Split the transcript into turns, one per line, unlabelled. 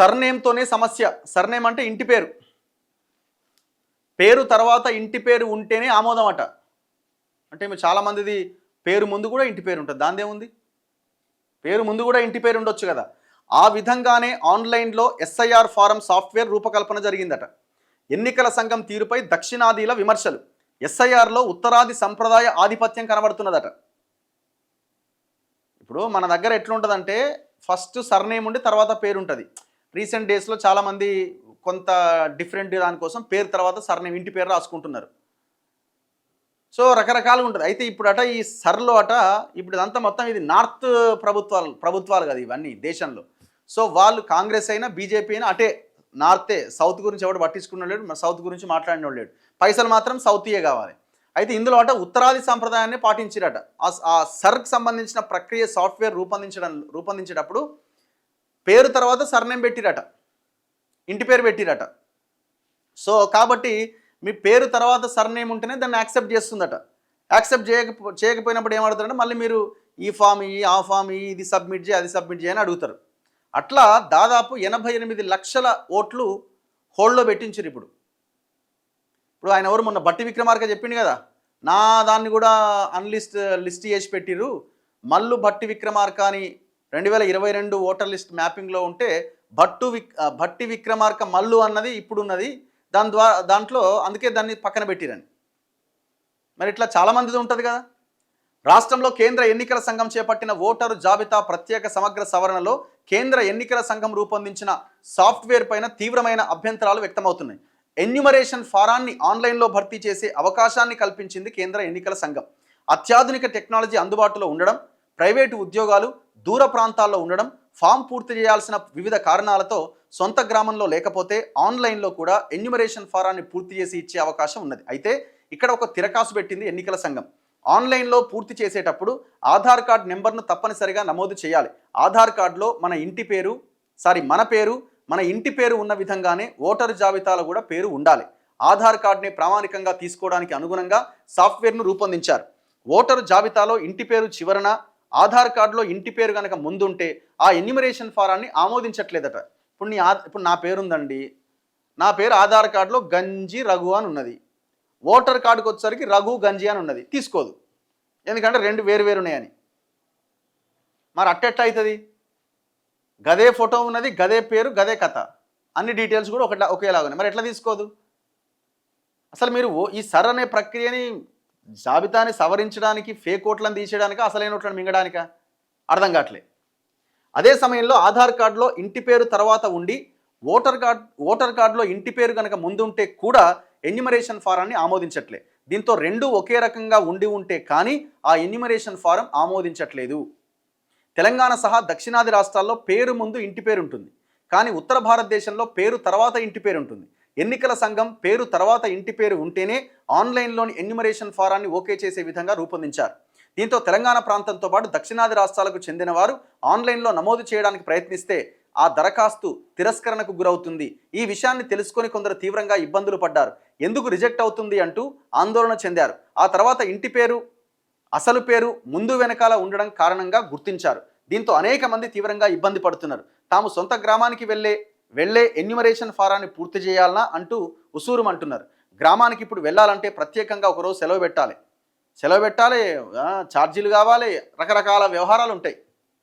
సర్నేమ్తోనే సమస్య. సర్నేమ్ అంటే ఇంటి పేరు. పేరు తర్వాత ఇంటి పేరు ఉంటేనే ఆమోదం అట. అంటే మీరు చాలామందిది పేరు ముందు కూడా ఇంటి పేరు ఉంటుంది, దానిదేముంది? పేరు ముందు కూడా ఇంటి పేరు ఉండొచ్చు కదా. ఆ విధంగానే ఆన్లైన్లో ఎస్ఐఆర్ ఫారం సాఫ్ట్వేర్ రూపకల్పన జరిగిందట. ఎన్నికల సంఘం తీరుపై దక్షిణాదిల విమర్శలు. ఎస్ఐఆర్లో ఉత్తరాది సంప్రదాయ ఆధిపత్యం కనబడుతున్నదట. ఇప్పుడు మన దగ్గర ఎట్లుంటుందంటే ఫస్ట్ సర్నేమ్ ఉండి తర్వాత పేరు ఉంటుంది. రీసెంట్ డేస్లో చాలామంది కొంత డిఫరెంట్ దానికోసం పేరు తర్వాత సర్నేమ్ ఇంటి పేరు రాసుకుంటున్నారు. సో రకరకాలుగా ఉంటుంది. అయితే ఇప్పుడు అట ఈ సర్లో అట ఇప్పుడు ఇదంతా మొత్తం ఇది నార్త్ ప్రభుత్వాలు కదా ఇవన్నీ దేశంలో. సో వాళ్ళు కాంగ్రెస్ అయినా బీజేపీ అయినా అటే నార్తే. సౌత్ గురించి ఎవడు పట్టించుకున్న లేడు, సౌత్ గురించి మాట్లాడిన లేడు. పైసలు మాత్రం సౌతీయే కావాలి. అయితే ఇందులో అట ఉత్తరాది సంప్రదాయాన్ని పాటించిరట. ఆ సర్కి సంబంధించిన ప్రక్రియ సాఫ్ట్వేర్ రూపొందించేటప్పుడు పేరు తర్వాత సర్నేమ్ పెట్టిరట, ఇంటి పేరు పెట్టిరట. సో కాబట్టి మీ పేరు తర్వాత సర్నేమ్ ఉంటేనే దాన్ని యాక్సెప్ట్ చేస్తుందట. యాక్సెప్ట్ చేయకపోయినప్పుడు ఏమడుగుతారంటే మళ్ళీ మీరు ఈ ఫామ్ ఇయ్యి, ఆ ఫామ్ ఇయ్యి, ఇది సబ్మిట్ చేయి, అది సబ్మిట్ చేయని అడుగుతారు. అట్లా దాదాపు 88 లక్షల ఓట్లు హోల్డ్లో పెట్టించారు. ఇప్పుడు ఆయన ఎవరు మొన్న బట్టి విక్రమార్క చెప్పిండు కదా, నా దాన్ని కూడా లిస్ట్ చేసి పెట్టిరు. మల్లు బట్టి విక్రమార్క అని 2022 ఓటర్ లిస్ట్ మ్యాపింగ్లో ఉంటే బట్టి విక్రమార్క మల్లు అన్నది ఇప్పుడు ఉన్నది. దాంట్లో అందుకే దాన్ని పక్కన పెట్టిరని. మరి ఇట్లా చాలామందిది ఉంటుంది కదా. రాష్ట్రంలో కేంద్ర ఎన్నికల సంఘం చేపట్టిన ఓటరు జాబితా ప్రత్యేక సమగ్ర సవరణలో కేంద్ర ఎన్నికల సంఘం రూపొందించిన సాఫ్ట్వేర్ పైన తీవ్రమైన అభ్యంతరాలు వ్యక్తమవుతున్నాయి. ఎన్యూమరేషన్ ఫారాన్ని ఆన్లైన్లో భర్తీ చేసే అవకాశాన్ని కల్పించింది కేంద్ర ఎన్నికల సంఘం. అత్యాధునిక టెక్నాలజీ అందుబాటులో ఉండడం, ప్రైవేటు ఉద్యోగాలు దూర ప్రాంతాల్లో ఉండడం, ఫామ్ పూర్తి చేయాల్సిన వివిధ కారణాలతో సొంత గ్రామంలో లేకపోతే ఆన్లైన్లో కూడా ఎన్యూమరేషన్ ఫారాన్ని పూర్తి చేసి ఇచ్చే అవకాశం ఉన్నది. అయితే ఇక్కడ ఒక తిరకాసు పెట్టింది ఎన్నికల సంఘం. ఆన్లైన్లో పూర్తి చేసేటప్పుడు ఆధార్ కార్డ్ నెంబర్ను తప్పనిసరిగా నమోదు చేయాలి. ఆధార్ కార్డులో మన పేరు మన ఇంటి పేరు ఉన్న విధంగానే ఓటరు జాబితాలో కూడా పేరు ఉండాలి. ఆధార్ కార్డుని ప్రామాణికంగా తీసుకోవడానికి అనుగుణంగా సాఫ్ట్వేర్ను రూపొందించారు. ఓటరు జాబితాలో ఇంటి పేరు చివరన, ఆధార్ కార్డులో ఇంటి పేరు కనుక ముందుంటే ఆ ఎన్యూమరేషన్ ఫారాన్ని ఆమోదించట్లేదట. ఇప్పుడు నా పేరు ఉందండి, నా పేరు ఆధార్ కార్డులో గంజి రఘు అని ఉన్నది, ఓటర్ కార్డుకి వచ్చేసరికి రఘు గంజి అని ఉన్నది, తీసుకోదు. ఎందుకంటే రెండు వేరు ఉన్నాయని. మరి అట్టెట్ట అవుతుంది? గదే ఫోటో ఉన్నది, గదే పేరు, గదే కథ, అన్ని డీటెయిల్స్ కూడా ఒకేలాగా ఉన్నాయి. మరి ఎట్లా తీసుకోదు? అసలు మీరు ఈ సర్ అనే ప్రక్రియని జాబితాని సవరించడానికి, ఫేక్ ఓట్లను తీసేయడానికా, అసలైన ఓట్లను మింగడానికా? అర్థం కావట్లే. అదే సమయంలో ఆధార్ కార్డులో ఇంటి పేరు తర్వాత ఉండి ఓటర్ కార్డులో ఇంటి పేరు కనుక ముందుంటే కూడా ఎన్యూమరేషన్ ఫారాన్ని ఆమోదించట్లే. దీంతో రెండు ఒకే రకంగా ఉంటే కానీ ఆ ఎన్యూమరేషన్ ఫారం ఆమోదించట్లేదు. తెలంగాణ సహా దక్షిణాది రాష్ట్రాల్లో పేరు ముందు ఇంటి పేరు ఉంటుంది, కానీ ఉత్తర భారతదేశంలో పేరు తర్వాత ఇంటి పేరు ఉంటుంది. ఎన్నికల సంఘం పేరు తర్వాత ఇంటి పేరు ఉంటేనే ఆన్లైన్లోని ఎన్యూమరేషన్ ఫారాన్ని ఓకే చేసే విధంగా రూపొందించారు. దీంతో తెలంగాణ ప్రాంతంతో పాటు దక్షిణాది రాష్ట్రాలకు చెందిన వారు ఆన్లైన్లో నమోదు చేయడానికి ప్రయత్నిస్తే ఆ దరఖాస్తు తిరస్కరణకు గురవుతుంది. ఈ విషయాన్ని తెలుసుకొని కొందరు తీవ్రంగా ఇబ్బందులు పడ్డారు. ఎందుకు రిజెక్ట్ అవుతుంది అంటూ ఆందోళన చెందారు. ఆ తర్వాత ఇంటి పేరు, అసలు పేరు ముందు వెనకాల ఉండడం కారణంగా గుర్తించారు. దీంతో అనేక మంది తీవ్రంగా ఇబ్బంది పడుతున్నారు. తాము సొంత గ్రామానికి వెళ్ళే ఎన్యూమరేషన్ ఫారాన్ని పూర్తి చేయాలనా అంటూ ఉసూరుమంటున్నారు. గ్రామానికి ఇప్పుడు వెళ్ళాలంటే ప్రత్యేకంగా ఒకరోజు సెలవు పెట్టాలి, ఛార్జీలు కావాలి, రకరకాల వ్యవహారాలు ఉంటాయి.